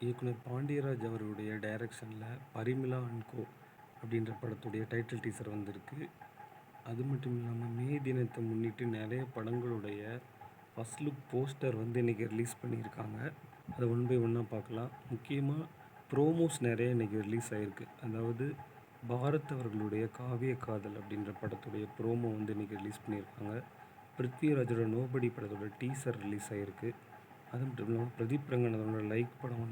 இயக்குனர் பாண்டியராஜ் அவருடைய டைரக்ஷனில் பரிமிளா அண்ட் கோ அப்படின்ற படத்துடைய டைட்டில் டீசர் வந்திருக்கு. அது மட்டும் இல்லாமல் மே தினத்தை முன்னிட்டு நிறைய படங்களுடைய ஃபஸ்ட் லுக் போஸ்டர் இன்றைக்கி ரிலீஸ் பண்ணியிருக்காங்க. அதை ஒன் பை ஒன்னாக பார்க்கலாம். முக்கியமாக ப்ரோமோஸ் நிறைய இன்றைக்கி ரிலீஸ் ஆகிருக்கு. அதாவது பாரத் அவர்களுடைய காவிய காதல் அப்படின்ற படத்துடைய ப்ரோமோ இன்றைக்கி ரிலீஸ் பண்ணியிருக்காங்க. பிருத்விராஜோட நோபடி படத்தோட டீசர் ரிலீஸ் ஆகிருக்கு. அது மட்டும் இல்லாமல் பிரதீப் ரங்கநாதனோட லைக் படம்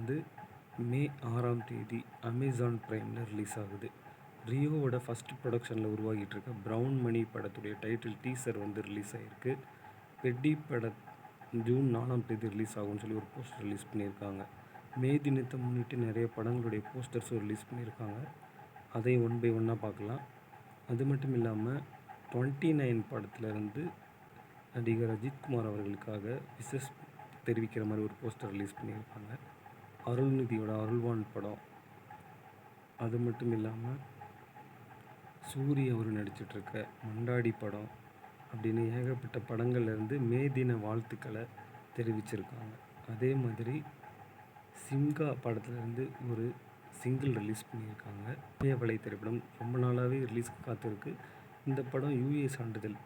மே 6ஆம் தேதி அமேசான் ப்ரைமில் ரிலீஸ் ஆகுது. ரியோவோட ஃபஸ்ட் ப்ரொடக்ஷனில் உருவாகிட்டு இருக்க ப்ரவுன் மணி படத்துடைய டைட்டில் டீசர் ரிலீஸ் ஆகிருக்கு. பெட்டி பட ஜூன் 4ஆம் தேதி ரிலீஸ் ஆகும்னு சொல்லி ஒரு போஸ்டர் ரிலீஸ் பண்ணியிருக்காங்க. மே தினத்தை முன்னிட்டு நிறைய படங்களுடைய போஸ்டர்ஸும் ரிலீஸ் பண்ணியிருக்காங்க. அதையும் ஒன் பை ஒன்னாக பார்க்கலாம். அது மட்டும் இல்லாமல் 29 படத்துலேருந்து நடிகர் அஜித்குமார் அவர்களுக்காக விஷஸ் தெரிவிக்கிற மாதிரி ஒரு போஸ்டர் ரிலீஸ் பண்ணியிருக்காங்க. அருள்நிதியோட அருள்வான் படம், அது மட்டும் இல்லாமல் சூரிய அவர் நடிச்சிட்ருக்க மண்டாடி படம் அப்படின்னு ஏகப்பட்ட படங்கள்லேருந்து மே தின வாழ்த்துக்களை தெரிவிச்சிருக்காங்க. அதே மாதிரி சிங்கா படத்துலேருந்து ஒரு சிங்கிள் ரிலீஸ் பண்ணியிருக்காங்க. இமயவலை திரைப்படம் ரொம்ப நாளாகவே ரிலீஸ்க்கு காத்திருக்கு. இந்த படம் யூஏ சான்றிதழ்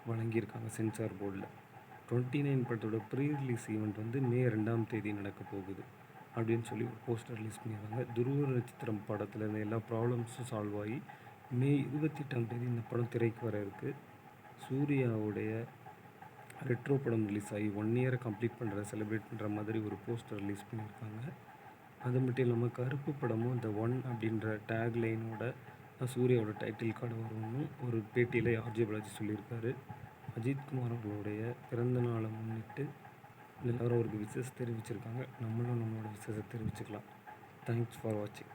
வழங்கியிருக்காங்க சென்சார் போர்டில். 29 படத்தோட ப்ரீ ரிலீஸ் ஈவெண்ட் மே 2ஆம் தேதி நடக்க போகுது அப்படின்னு சொல்லி ஒரு போஸ்டர் ரிலீஸ் பண்ணியிருக்காங்க. துருவ நட்சத்திரம் படத்தில் இருந்த எல்லா ப்ராப்ளம்ஸும் சால்வ் ஆகி மே 28ஆம் தேதி இந்த படம் திரைக்கு வர இருக்குது. சூர்யாவுடைய ரெட்ரோ படம் ரிலீஸ் ஆகி 1 இயரை கம்ப்ளீட் பண்ணுற செலிப்ரேட் பண்ணுற மாதிரி ஒரு போஸ்டர் ரிலீஸ் பண்ணியிருக்காங்க. அது மட்டும் இல்லாமல் கருப்பு படமும் இந்த 1 அப்படின்ற டேக் லைனோட சூர்யாவோட டைட்டில் கார்டு வரும்னு ஒரு பேட்டியில் ஆர்ஜே பாலாஜி சொல்லியிருக்காரு. அஜித்குமார் அவர்களுடைய பிறந்த நாளை முன்னிட்டு எல்லோரும் அவருக்கு விஷஸ் தெரிவிச்சிருக்காங்க. நம்மளும் நம்மளோட விஷஸை தெரிவிச்சுக்கலாம். தேங்க்ஸ் ஃபார் வாட்சிங்.